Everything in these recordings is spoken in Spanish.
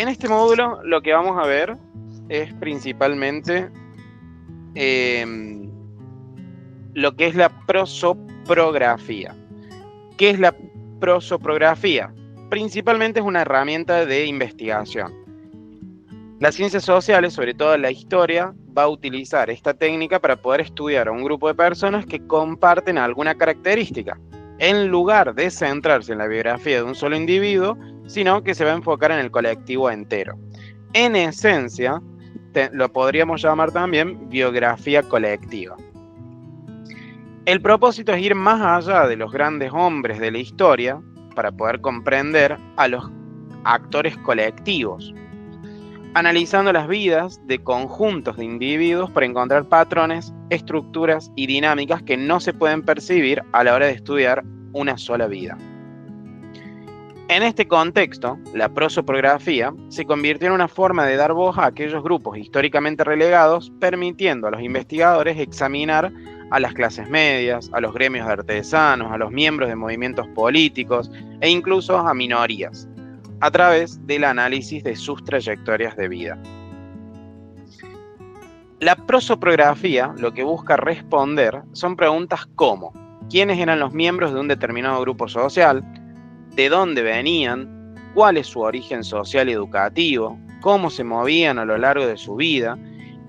En este módulo lo que vamos a ver es principalmente lo que es la prosopografía. ¿Qué es la prosopografía? Principalmente es una herramienta de investigación. Las ciencias sociales, sobre todo la historia, va a utilizar esta técnica para poder estudiar a un grupo de personas que comparten alguna característica, en lugar de centrarse en la biografía de un solo individuo, sino que se va a enfocar en el colectivo entero. En esencia, lo podríamos llamar también biografía colectiva. El propósito es ir más allá de los grandes hombres de la historia para poder comprender a los actores colectivos, analizando las vidas de conjuntos de individuos para encontrar patrones, estructuras y dinámicas que no se pueden percibir a la hora de estudiar una sola vida. En este contexto, la prosopografía se convirtió en una forma de dar voz a aquellos grupos históricamente relegados, permitiendo a los investigadores examinar a las clases medias, a los gremios de artesanos, a los miembros de movimientos políticos e incluso a minorías, a través del análisis de sus trayectorias de vida. La prosopografía lo que busca responder son preguntas como: ¿quiénes eran los miembros de un determinado grupo social? ¿De dónde venían? ¿Cuál es su origen social y educativo? ¿Cómo se movían a lo largo de su vida?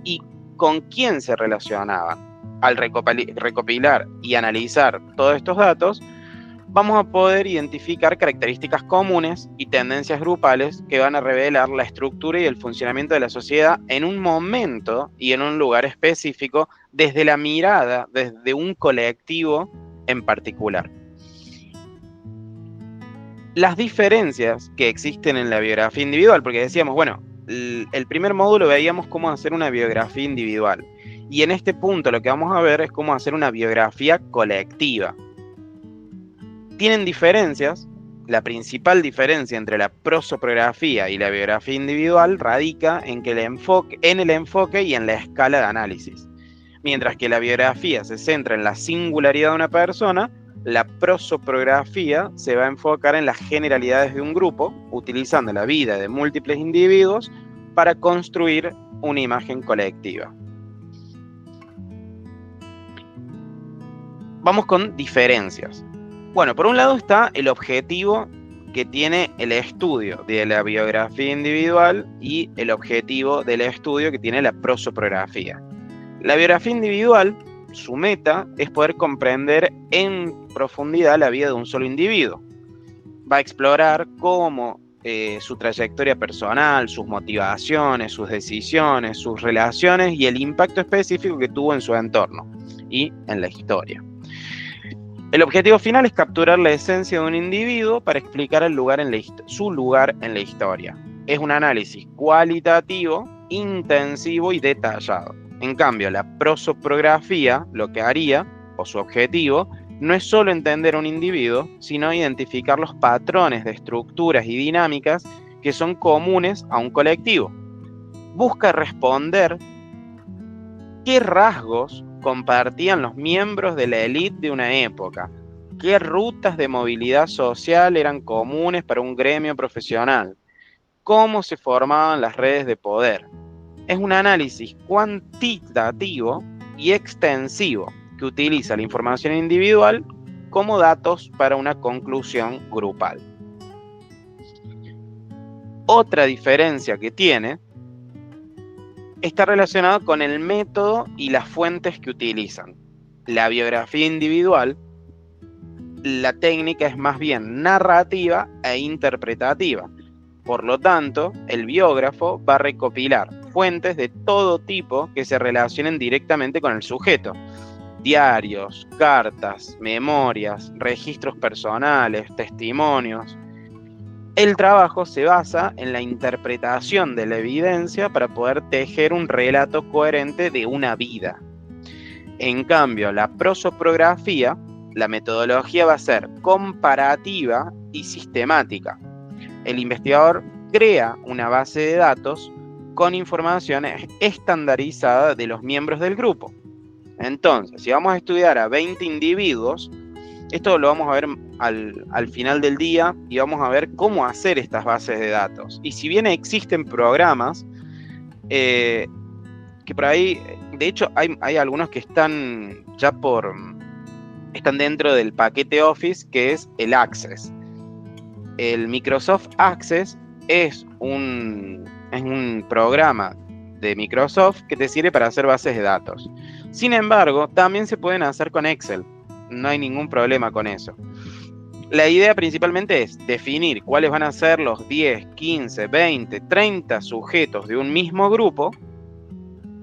¿Y con quién se relacionaban? Al recopilar y analizar todos estos datos, vamos a poder identificar características comunes y tendencias grupales que van a revelar la estructura y el funcionamiento de la sociedad en un momento y en un lugar específico, desde la mirada, desde un colectivo en particular. Las diferencias que existen en la biografía individual, porque decíamos, bueno, el primer módulo veíamos cómo hacer una biografía individual, y en este punto lo que vamos a ver es cómo hacer una biografía colectiva. Tienen diferencias. La principal diferencia entre la prosopografía y la biografía individual radica en el enfoque y en la escala de análisis. Mientras que la biografía se centra en la singularidad de una persona, la prosopografía se va a enfocar en las generalidades de un grupo, utilizando la vida de múltiples individuos para construir una imagen colectiva. Vamos con diferencias. Bueno, por un lado está el objetivo que tiene el estudio de la biografía individual y el objetivo del estudio que tiene la prosopografía. La biografía individual, su meta es poder comprender en profundidad la vida de un solo individuo. Va a explorar cómo su trayectoria personal, sus motivaciones, sus decisiones, sus relaciones y el impacto específico que tuvo en su entorno y en la historia. El objetivo final es capturar la esencia de un individuo para explicar su lugar en la historia. Es un análisis cualitativo, intensivo y detallado. En cambio, la prosopografía lo que haría, o su objetivo, no es solo entender a un individuo, sino identificar los patrones de estructuras y dinámicas que son comunes a un colectivo. Busca responder qué rasgos compartían los miembros de la élite de una época, qué rutas de movilidad social eran comunes para un gremio profesional, cómo se formaban las redes de poder. Es un análisis cuantitativo y extensivo que utiliza la información individual como datos para una conclusión grupal. Otra diferencia que tiene está relacionado con el método y las fuentes que utilizan. La biografía individual, la técnica es más bien narrativa e interpretativa. Por lo tanto, el biógrafo va a recopilar fuentes de todo tipo que se relacionen directamente con el sujeto. Diarios, cartas, memorias, registros personales, testimonios. El trabajo se basa en la interpretación de la evidencia para poder tejer un relato coherente de una vida. En cambio, la prosopografía, la metodología va a ser comparativa y sistemática. El investigador crea una base de datos con información estandarizada de los miembros del grupo. Entonces, si vamos a estudiar a 20 individuos, Esto lo vamos a ver al final del día y vamos a ver cómo hacer estas bases de datos. Y si bien existen programas que por ahí, de hecho hay algunos que están están dentro del paquete Office, que es el Access. El Microsoft Access es un programa de Microsoft que te sirve para hacer bases de datos. Sin embargo, también se pueden hacer con Excel. No hay ningún problema con eso. La idea principalmente es definir cuáles van a ser los 10, 15, 20, 30 sujetos de un mismo grupo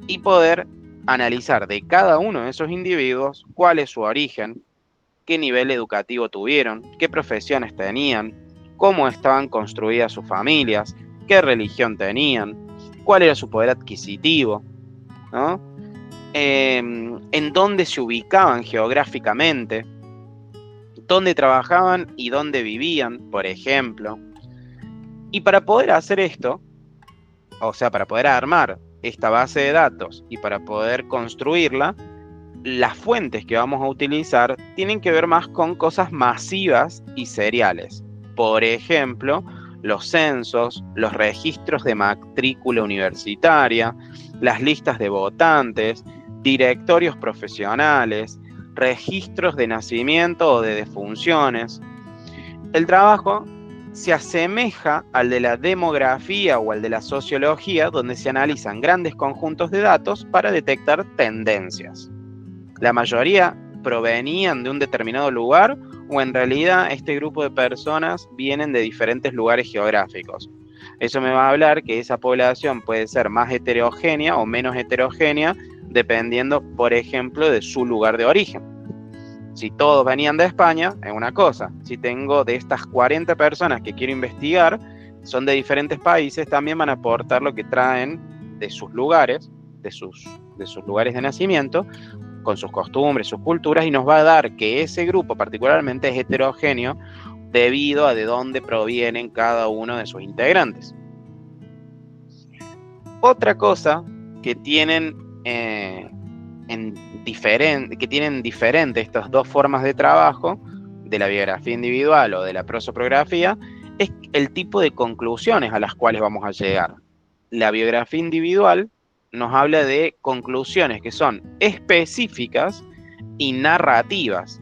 y poder analizar de cada uno de esos individuos cuál es su origen, qué nivel educativo tuvieron, qué profesiones tenían, cómo estaban construidas sus familias, qué religión tenían, cuál era su poder adquisitivo, ¿no? En dónde se ubicaban geográficamente, dónde trabajaban y dónde vivían, por ejemplo. Y para poder hacer esto, o sea, para poder armar esta base de datos y para poder construirla, las fuentes que vamos a utilizar tienen que ver más con cosas masivas y seriales. Por ejemplo, los censos, los registros de matrícula universitaria, las listas de votantes, directorios profesionales, registros de nacimiento o de defunciones. El trabajo se asemeja al de la demografía o al de la sociología, donde se analizan grandes conjuntos de datos para detectar tendencias. La mayoría provenían de un determinado lugar o en realidad este grupo de personas vienen de diferentes lugares geográficos. Eso me va a hablar que esa población puede ser más heterogénea o menos heterogénea dependiendo, por ejemplo, de su lugar de origen. Si todos venían de España, es una cosa. Si tengo de estas 40 personas que quiero investigar, son de diferentes países, también van a aportar lo que traen de sus lugares, de sus lugares de nacimiento, con sus costumbres, sus culturas, y nos va a dar que ese grupo particularmente es heterogéneo debido a de dónde provienen cada uno de sus integrantes. Otra cosa que tienen diferente estas dos formas de trabajo, de la biografía individual o de la prosopografía, es el tipo de conclusiones a las cuales vamos a llegar. La biografía individual nos habla de conclusiones que son específicas y narrativas.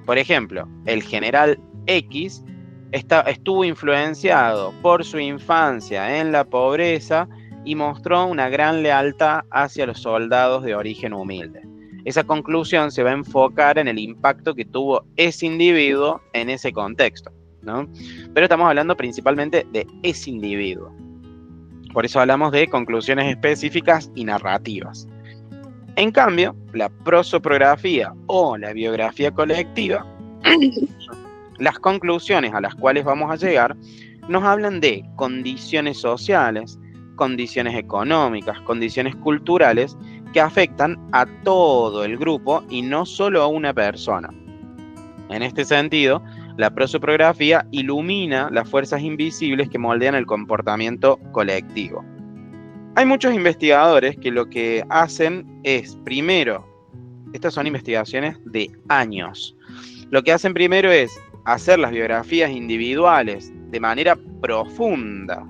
Por ejemplo, el general X estuvo influenciado por su infancia en la pobreza y mostró una gran lealtad hacia los soldados de origen humilde. Esa conclusión se va a enfocar en el impacto que tuvo ese individuo en ese contexto, ¿no? Pero estamos hablando principalmente de ese individuo. Por eso hablamos de conclusiones específicas y narrativas. En cambio, la prosopografía o la biografía colectiva, las conclusiones a las cuales vamos a llegar, nos hablan de condiciones sociales, condiciones económicas, condiciones culturales que afectan a todo el grupo y no solo a una persona. En este sentido, la prosopografía ilumina las fuerzas invisibles que moldean el comportamiento colectivo. Hay muchos investigadores que lo que hacen es, primero, estas son investigaciones de años, lo que hacen primero es hacer las biografías individuales de manera profunda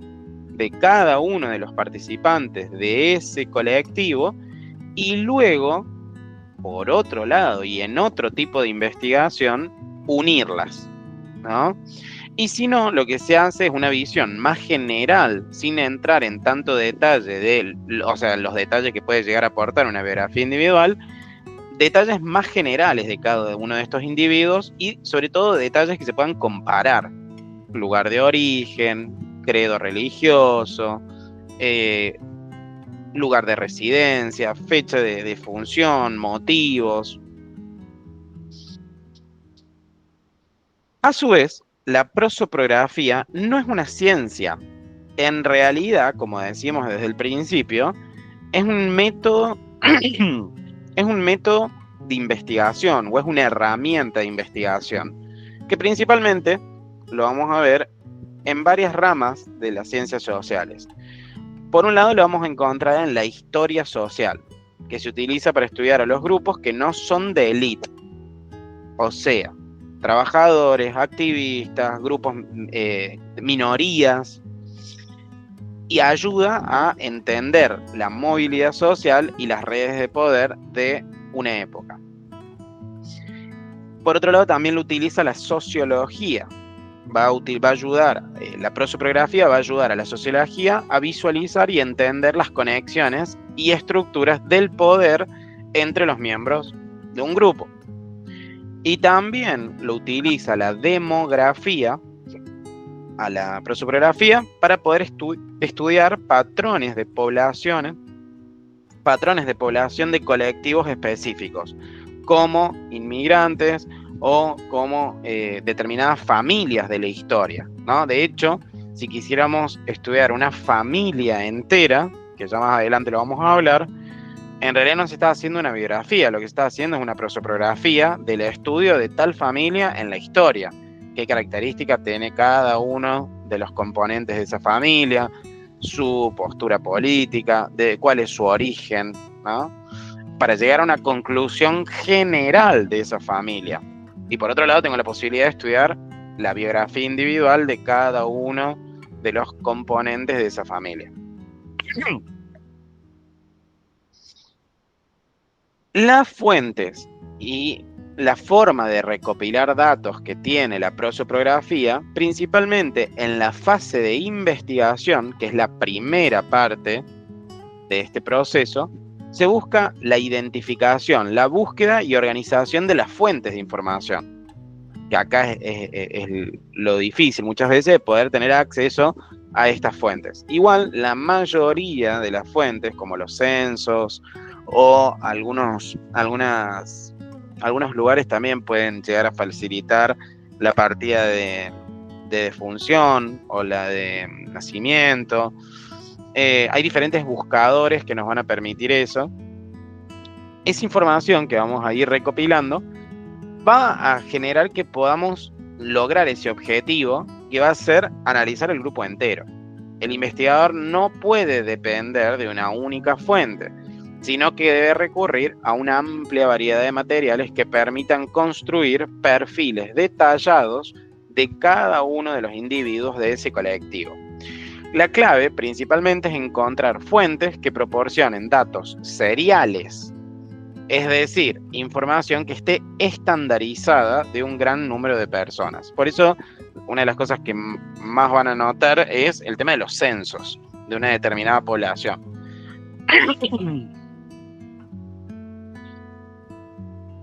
de cada uno de los participantes de ese colectivo y luego, por otro lado y en otro tipo de investigación, unirlas, ¿no? Y si no, lo que se hace es una visión más general, sin entrar en tanto detalle los detalles que puede llegar a aportar una biografía individual, detalles más generales de cada uno de estos individuos y sobre todo detalles que se puedan comparar. Lugar de origen, credo religioso, lugar de residencia, fecha de defunción, motivos. A su vez, la prosopografía no es una ciencia. En realidad, como decíamos desde el principio, es un método, es un método de investigación o es una herramienta de investigación que principalmente lo vamos a ver en varias ramas de las ciencias sociales. Por un lado, lo vamos a encontrar en la historia social, que se utiliza para estudiar a los grupos que no son de élite. O sea, trabajadores, activistas, grupos, minorías, y ayuda a entender la movilidad social y las redes de poder de una época. Por otro lado, también lo utiliza la sociología. Va a ayudar, la prosopografía va a ayudar a la sociología a visualizar y entender las conexiones y estructuras del poder entre los miembros de un grupo. Y también lo utiliza la demografía, a la prosopografía, para poder estudiar patrones de población de colectivos específicos, como inmigrantes o como determinadas familias de la historia, ¿no? De hecho, si quisiéramos estudiar una familia entera, que ya más adelante lo vamos a hablar, en realidad no se está haciendo una biografía, lo que se está haciendo es una prosopografía del estudio de tal familia en la historia, qué características tiene cada uno de los componentes de esa familia, su postura política, de cuál es su origen, ¿no? Para llegar a una conclusión general de esa familia. Y por otro lado, tengo la posibilidad de estudiar la biografía individual de cada uno de los componentes de esa familia. Las fuentes y la forma de recopilar datos que tiene la prosopografía, principalmente en la fase de investigación, que es la primera parte de este proceso, se busca la identificación, la búsqueda y organización de las fuentes de información. Que acá es lo difícil muchas veces de poder tener acceso a estas fuentes. Igual la mayoría de las fuentes, como los censos o algunos lugares también pueden llegar a facilitar la partida de defunción o la de nacimiento. Hay diferentes buscadores que nos van a permitir eso. Esa información que vamos a ir recopilando va a generar que podamos lograr ese objetivo, que va a ser analizar el grupo entero. El investigador no puede depender de una única fuente, sino que debe recurrir a una amplia variedad de materiales que permitan construir perfiles detallados de cada uno de los individuos de ese colectivo. La clave principalmente es encontrar fuentes que proporcionen datos seriales, es decir, información que esté estandarizada de un gran número de personas. Por eso, una de las cosas que más van a notar es el tema de los censos de una determinada población.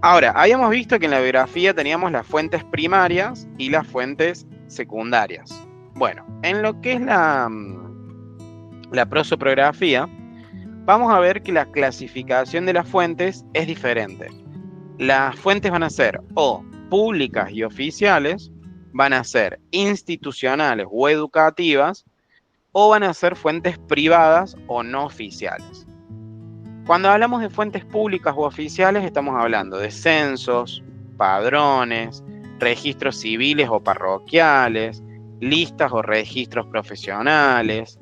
Ahora, habíamos visto que en la biografía teníamos las fuentes primarias y las fuentes secundarias. Bueno, en lo que es la prosopografía, vamos a ver que la clasificación de las fuentes es diferente. Las fuentes van a ser o públicas y oficiales, van a ser institucionales o educativas, o van a ser fuentes privadas o no oficiales. Cuando hablamos de fuentes públicas u oficiales, estamos hablando de censos, padrones, registros civiles o parroquiales, listas o registros profesionales.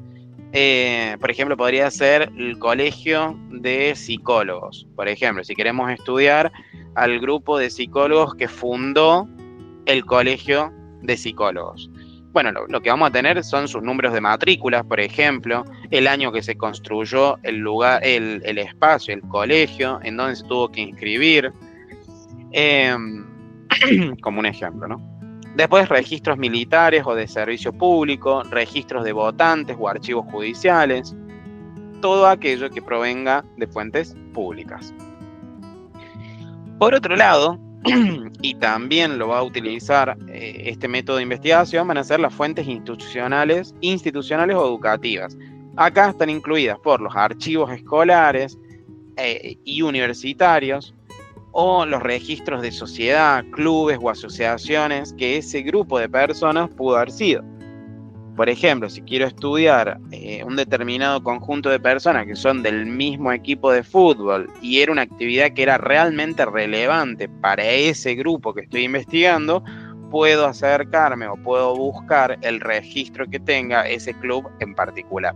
Por ejemplo, podría ser el colegio de psicólogos. Por ejemplo, si queremos estudiar al grupo de psicólogos que fundó el colegio de psicólogos. Bueno, lo que vamos a tener son sus números de matrículas, por ejemplo, el año que se construyó el lugar, el espacio, el colegio, en donde se tuvo que inscribir, como un ejemplo, ¿no? Después, registros militares o de servicio público, registros de votantes o archivos judiciales, todo aquello que provenga de fuentes públicas. Por otro lado, y también lo va a utilizar este método de investigación, van a ser las fuentes institucionales o educativas. Acá están incluidas por los archivos escolares y universitarios, o los registros de sociedad, clubes o asociaciones que ese grupo de personas pudo haber sido. Por ejemplo, si quiero estudiar un determinado conjunto de personas que son del mismo equipo de fútbol y era una actividad que era realmente relevante para ese grupo que estoy investigando, puedo acercarme o puedo buscar el registro que tenga ese club en particular.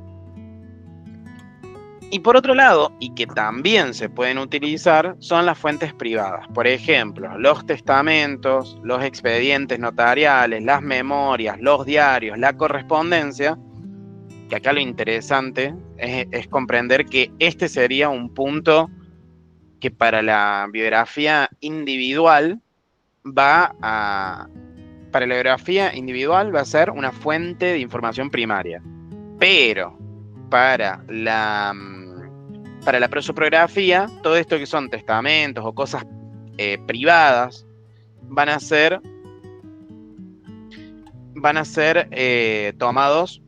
Y por otro lado, y que también se pueden utilizar, son las fuentes privadas. Por ejemplo, los testamentos, los expedientes notariales, las memorias, los diarios, la correspondencia, que acá lo interesante es comprender que este sería un punto que para la biografía individual para la biografía individual va a ser una fuente de información primaria. Pero para la prosopografía, todo esto que son testamentos o cosas privadas van a ser tomados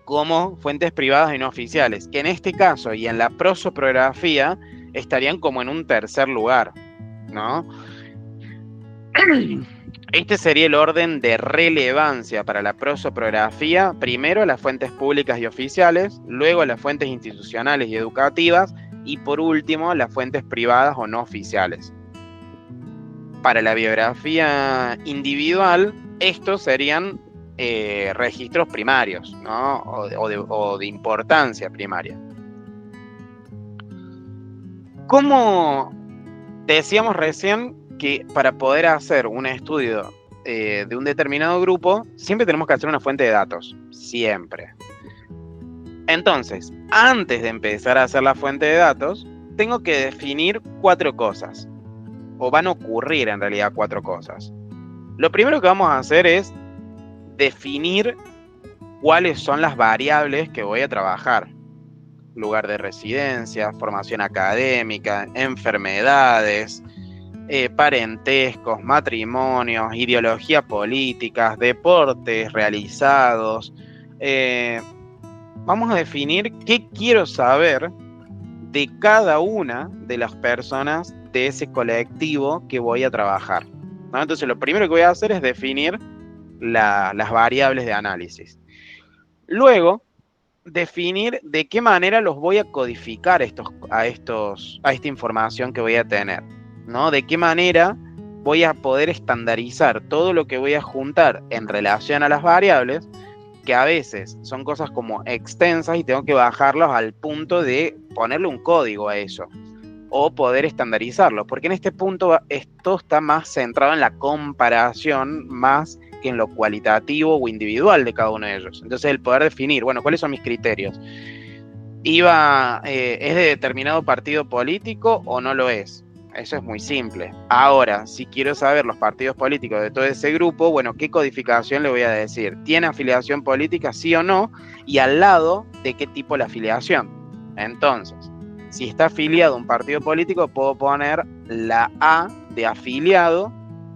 como fuentes privadas y no oficiales, que en este caso y en la prosopografía estarían como en un tercer lugar, ¿no? Este sería el orden de relevancia para la prosopografía: primero las fuentes públicas y oficiales, luego las fuentes institucionales y educativas, y por último las fuentes privadas o no oficiales. Para la biografía individual, estos serían registros primarios, ¿no? o de importancia primaria. Como decíamos recién, que para poder hacer un estudio de un determinado grupo, siempre tenemos que hacer una fuente de datos, siempre. Entonces, antes de empezar a hacer la fuente de datos, tengo que definir 4 cosas, o van a ocurrir en realidad 4 cosas. Lo primero que vamos a hacer es definir cuáles son las variables que voy a trabajar: lugar de residencia, formación académica, enfermedades, parentescos, matrimonios, ideologías políticas, deportes realizados. Vamos a definir qué quiero saber de cada una de las personas de ese colectivo que voy a trabajar, ¿no? Entonces lo primero que voy a hacer es definir las variables de análisis. Luego, definir de qué manera los voy a codificar a esta información que voy a tener, ¿no? De qué manera voy a poder estandarizar todo lo que voy a juntar en relación a las variables, que a veces son cosas como extensas y tengo que bajarlos al punto de ponerle un código a eso, o poder estandarizarlo, porque en este punto esto está más centrado en la comparación más que en lo cualitativo o individual de cada uno de ellos. Entonces el poder definir, bueno, ¿cuáles son mis criterios? ¿Es de determinado partido político o no lo es? Eso es muy simple. Ahora, si quiero saber los partidos políticos de todo ese grupo, bueno, ¿qué codificación le voy a decir? ¿Tiene afiliación política, sí o no? Y al lado, ¿de qué tipo la afiliación? Entonces, si está afiliado a un partido político, puedo poner la A de afiliado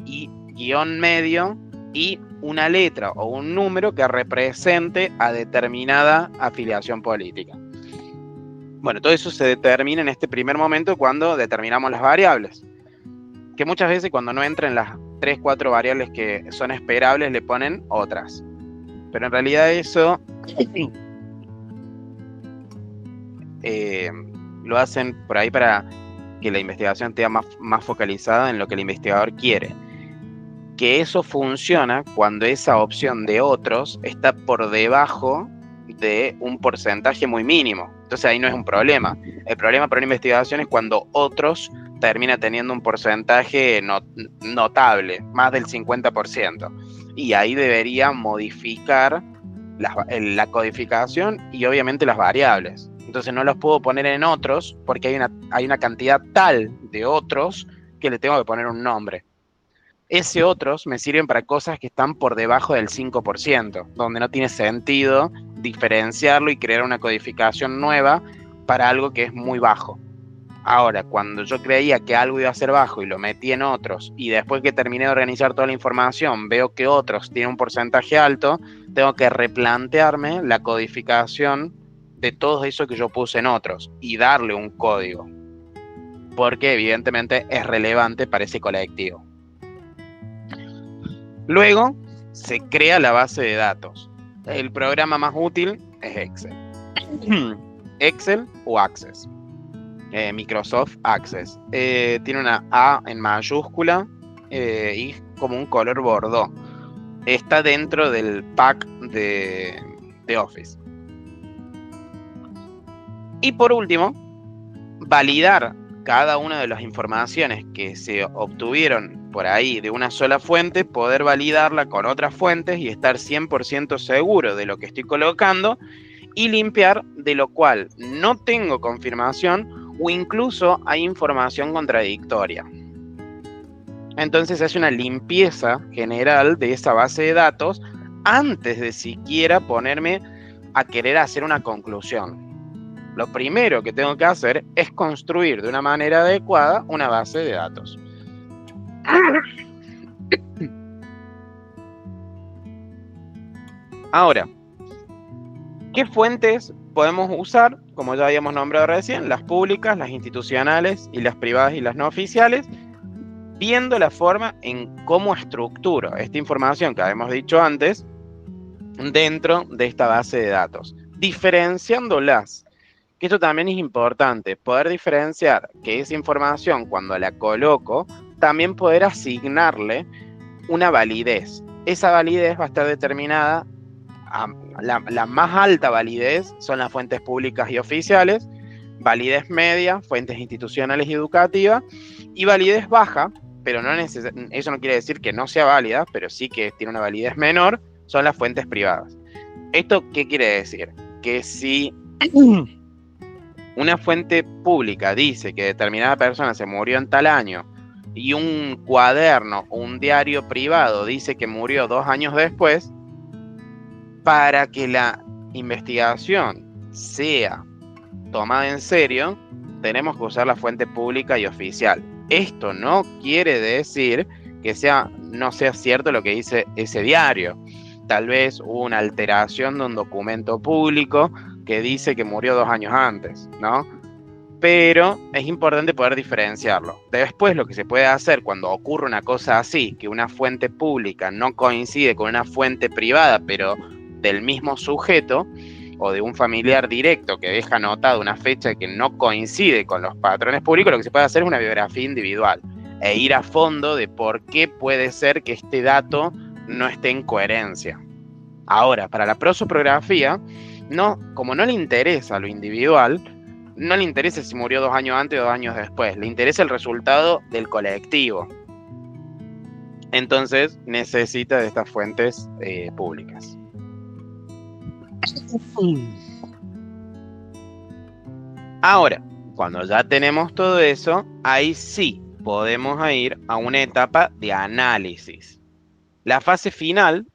y guión medio y una letra o un número que represente a determinada afiliación política. Bueno, todo eso se determina en este primer momento cuando determinamos las variables, que muchas veces cuando no entran las 3, 4 variables que son esperables le ponen otras, pero en realidad eso lo hacen por ahí para que la investigación esté más focalizada en lo que el investigador quiere. Que eso funciona cuando esa opción de otros está por debajo de un porcentaje muy mínimo. Entonces ahí no es un problema. El problema para una investigación es cuando otros termina teniendo un porcentaje notable, más del 50%. Y ahí debería modificar la codificación y obviamente las variables. Entonces no los puedo poner en otros porque hay una cantidad tal de otros que le tengo que poner un nombre. Ese otros me sirven para cosas que están por debajo del 5%, donde no tiene sentido diferenciarlo y crear una codificación nueva para algo que es muy bajo. Ahora, cuando yo creía que algo iba a ser bajo y lo metí en otros, y después que terminé de organizar toda la información, veo que otros tienen un porcentaje alto, tengo que replantearme la codificación de todo eso que yo puse en otros y darle un código, porque evidentemente es relevante para ese colectivo. Luego se crea la base de datos. El programa más útil es Excel. Excel o Access. Microsoft Access. Tiene una A en mayúscula y como un color bordó. Está dentro del pack de Office. Y por último, validar cada una de las informaciones que se obtuvieron por ahí de una sola fuente, poder validarla con otras fuentes y estar 100% seguro de lo que estoy colocando, y limpiar de lo cual no tengo confirmación o incluso hay información contradictoria. Entonces se hace una limpieza general de esa base de datos antes de siquiera ponerme a querer hacer una conclusión. Lo primero que tengo que hacer es construir de una manera adecuada una base de datos. Ahora, ¿qué fuentes podemos usar? Como ya habíamos nombrado recién, las públicas, las institucionales y las privadas y las no oficiales, viendo la forma en cómo estructuro esta información que habíamos dicho antes dentro de esta base de datos, diferenciándolas. Que esto también es importante, poder diferenciar que esa información, cuando la coloco, también poder asignarle una validez. Esa validez va a estar determinada, la más alta validez son las fuentes públicas y oficiales, validez media, fuentes institucionales y educativas, y validez baja, pero eso no quiere decir que no sea válida, pero sí que tiene una validez menor, son las fuentes privadas. ¿Esto qué quiere decir? Que si una fuente pública dice que determinada persona se murió en tal año y un cuaderno o un diario privado dice que murió 2 años después, para que la investigación sea tomada en serio, tenemos que usar la fuente pública y oficial. Esto no quiere decir que no sea cierto lo que dice ese diario. Tal vez hubo una alteración de un documento público que dice que murió 2 años antes, ¿no? Pero es importante poder diferenciarlo. Después, lo que se puede hacer cuando ocurre una cosa así, que una fuente pública no coincide con una fuente privada, pero del mismo sujeto, o de un familiar directo que deja anotada una fecha que no coincide con los patrones públicos, lo que se puede hacer es una biografía individual e ir a fondo de por qué puede ser que este dato no esté en coherencia. Ahora, para la prosopografía, como no le interesa lo individual, no le interesa si murió 2 años antes o 2 años después, le interesa el resultado del colectivo. Entonces necesita de estas fuentes públicas. Ahora, cuando ya tenemos todo eso, ahí sí podemos ir a una etapa de análisis. La fase final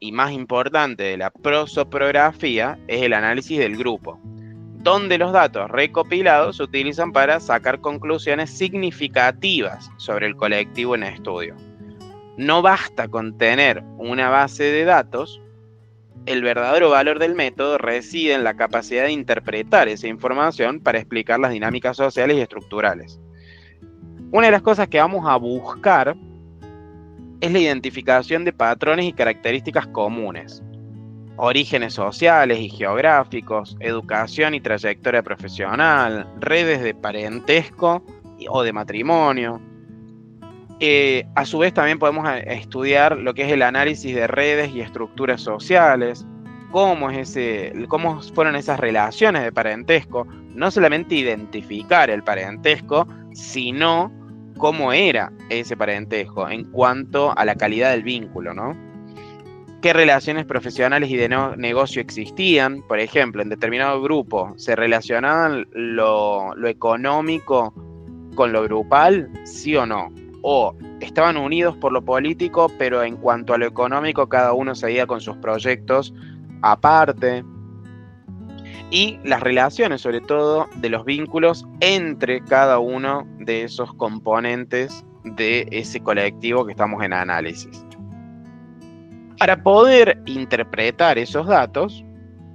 y más importante de la prosopografía es el análisis del grupo, donde los datos recopilados se utilizan para sacar conclusiones significativas sobre el colectivo en estudio. No basta con tener una base de datos, el verdadero valor del método reside en la capacidad de interpretar esa información para explicar las dinámicas sociales y estructurales. Una de las cosas que vamos a buscar es la identificación de patrones y características comunes, orígenes sociales y geográficos, educación y trayectoria profesional, redes de parentesco o de matrimonio. A su vez también podemos estudiar lo que es el análisis de redes y estructuras sociales, cómo fueron esas relaciones de parentesco, no solamente identificar el parentesco, sino cómo era ese parentesco en cuanto a la calidad del vínculo, ¿no? ¿Qué relaciones profesionales y de negocio existían? Por ejemplo, en determinado grupo, ¿se relacionaban lo económico con lo grupal? ¿Sí o no? O estaban unidos por lo político, pero en cuanto a lo económico, cada uno seguía con sus proyectos aparte. Y las relaciones, sobre todo, de los vínculos entre cada uno de esos componentes de ese colectivo que estamos en análisis. Para poder interpretar esos datos,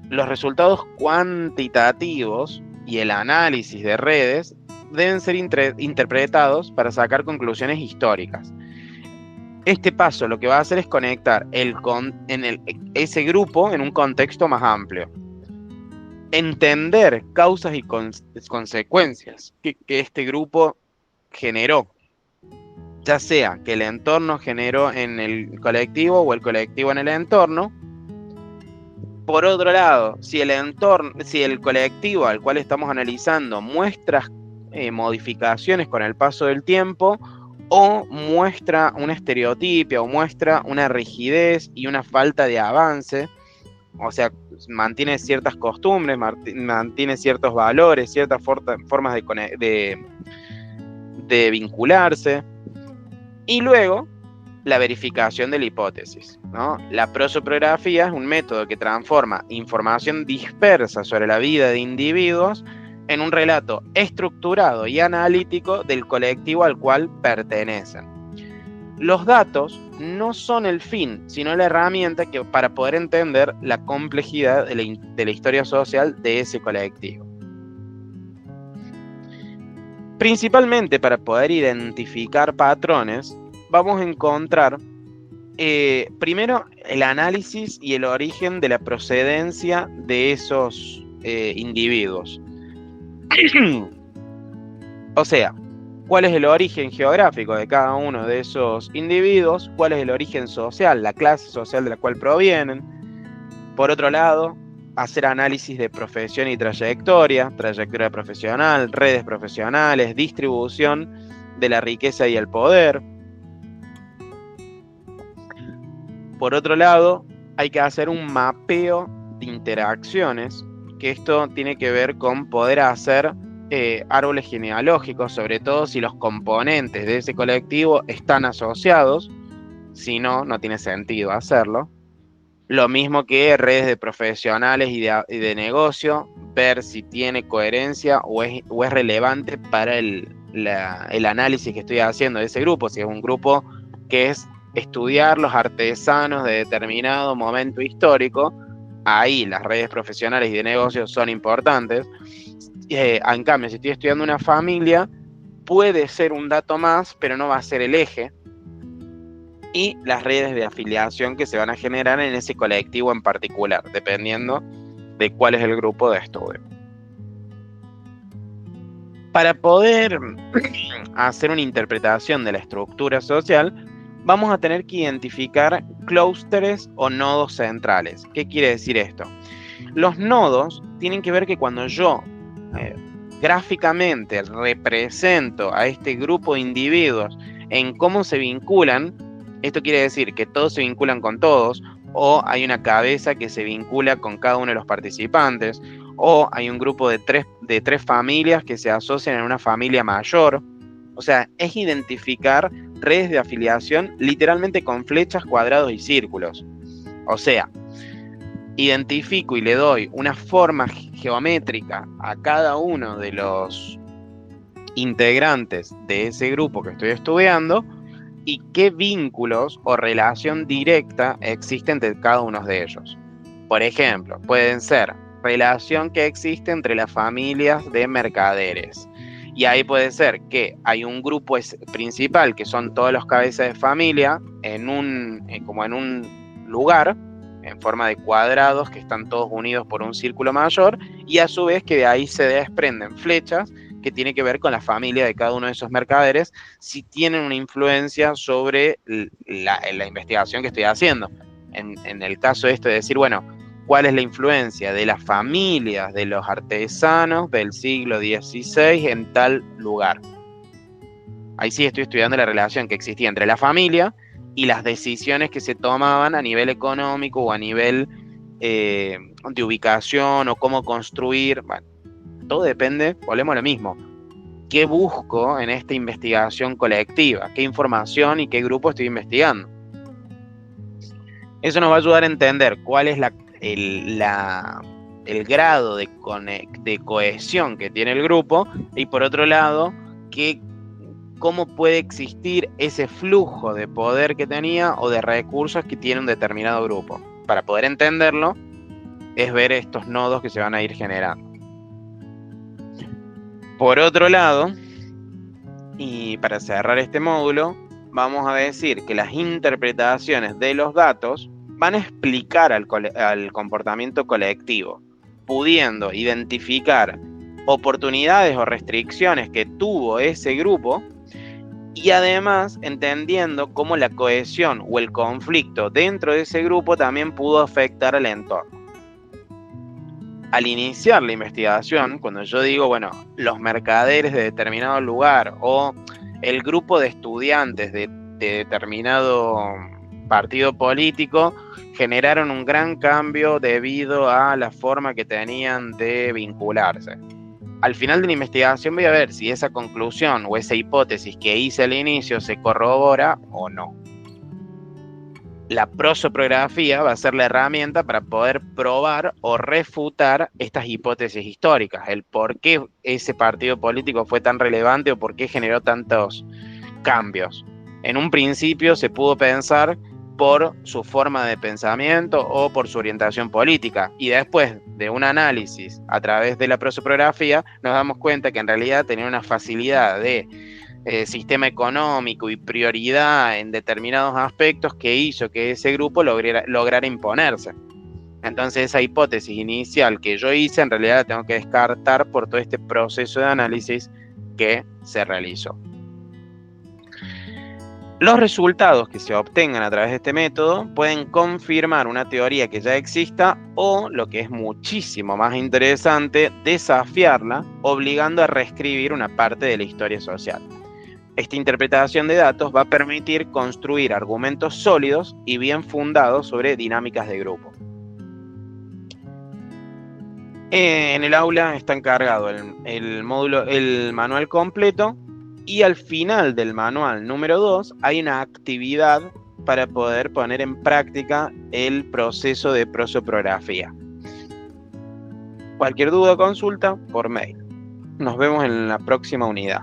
los resultados cuantitativos y el análisis de redes deben ser interpretados para sacar conclusiones históricas. Este paso lo que va a hacer es conectar ese grupo en un contexto más amplio. Entender causas y consecuencias que este grupo generó, ya sea que el entorno generó en el colectivo o el colectivo en el entorno, Por otro lado, si el entorno, si el colectivo al cual estamos analizando muestra modificaciones con el paso del tiempo, o muestra una estereotipia, o muestra una rigidez y una falta de avance, o sea, mantiene ciertas costumbres, mantiene ciertos valores, ciertas formas de vincularse, y luego la verificación de la hipótesis, ¿no? La prosoprografía es un método que transforma información dispersa sobre la vida de individuos en un relato estructurado y analítico del colectivo al cual pertenecen. Los datos no son el fin, sino la herramienta para poder entender la complejidad de la historia social de ese colectivo. Principalmente para poder identificar patrones, vamos a encontrar primero el análisis y el origen de la procedencia de esos individuos. O sea, ¿cuál es el origen geográfico de cada uno de esos individuos? ¿Cuál es el origen social, la clase social de la cual provienen? Por otro lado, hacer análisis de profesión y trayectoria profesional, redes profesionales, distribución de la riqueza y el poder. Por otro lado, hay que hacer un mapeo de interacciones, que esto tiene que ver con poder hacer árboles genealógicos, sobre todo si los componentes de ese colectivo están asociados. Si no, no tiene sentido hacerlo. Lo mismo que redes de profesionales y de negocio, ver si tiene coherencia o es relevante para el análisis que estoy haciendo de ese grupo. Si es un grupo que es estudiar los artesanos de determinado momento histórico, ahí las redes profesionales y de negocio son importantes. En cambio, si estoy estudiando una familia, puede ser un dato más, pero no va a ser el eje. Y las redes de afiliación que se van a generar en ese colectivo en particular, dependiendo de cuál es el grupo de estudio. Para poder hacer una interpretación de la estructura social, vamos a tener que identificar clústeres o nodos centrales. ¿Qué quiere decir esto? Los nodos tienen que ver que cuando yo gráficamente represento a este grupo de individuos en cómo se vinculan, esto quiere decir que todos se vinculan con todos, o hay una cabeza que se vincula con cada uno de los participantes, o hay un grupo de tres familias que se asocian en una familia mayor. O sea, es identificar redes de afiliación literalmente con flechas, cuadrados y círculos. O sea, identifico y le doy una forma geométrica a cada uno de los integrantes de ese grupo que estoy estudiando y qué vínculos o relación directa existe entre cada uno de ellos. Por ejemplo, pueden ser relación que existe entre las familias de mercaderes. Y ahí puede ser que hay un grupo principal, que son todos los cabezas de familia, como en un lugar, en forma de cuadrados, que están todos unidos por un círculo mayor, y a su vez que de ahí se desprenden flechas, que tiene que ver con la familia de cada uno de esos mercaderes, si tienen una influencia sobre la investigación que estoy haciendo. En el caso de decir, bueno, ¿cuál es la influencia de las familias de los artesanos del siglo XVI en tal lugar? Ahí sí estoy estudiando la relación que existía entre la familia y las decisiones que se tomaban a nivel económico o a nivel de ubicación o cómo construir. Bueno, todo depende, volvemos a lo mismo. ¿Qué busco en esta investigación colectiva? ¿Qué información y qué grupo estoy investigando? Eso nos va a ayudar a entender cuál es el grado de cohesión que tiene el grupo, y por otro lado, cómo puede existir ese flujo de poder que tenía o de recursos que tiene un determinado grupo. Para poder entenderlo, es ver estos nodos que se van a ir generando. Por otro lado, y para cerrar este módulo, vamos a decir que las interpretaciones de los datos van a explicar al comportamiento colectivo, pudiendo identificar oportunidades o restricciones que tuvo ese grupo, y además entendiendo cómo la cohesión o el conflicto dentro de ese grupo también pudo afectar al entorno. al iniciar la investigación, cuando yo digo, bueno, los mercaderes de determinado lugar o el grupo de estudiantes de determinado partido político generaron un gran cambio debido a la forma que tenían de vincularse. Al final de la investigación voy a ver si esa conclusión o esa hipótesis que hice al inicio se corrobora o no. La prosopografía va a ser la herramienta para poder probar o refutar estas hipótesis históricas, el por qué ese partido político fue tan relevante o por qué generó tantos cambios. En un principio se pudo pensar por su forma de pensamiento o por su orientación política, y después de un análisis a través de la prosopografía nos damos cuenta que en realidad tenía una facilidad de sistema económico y prioridad en determinados aspectos que hizo que ese grupo lograra imponerse. Entonces esa hipótesis inicial que yo hice en realidad la tengo que descartar por todo este proceso de análisis que se realizó. Los resultados que se obtengan a través de este método pueden confirmar una teoría que ya exista o, lo que es muchísimo más interesante, desafiarla, obligando a reescribir una parte de la historia social. Esta interpretación de datos va a permitir construir argumentos sólidos y bien fundados sobre dinámicas de grupo. En el aula está encargado el manual completo, y al final del manual número 2 hay una actividad para poder poner en práctica el proceso de prosopografía. Cualquier duda o consulta por mail. Nos vemos en la próxima unidad.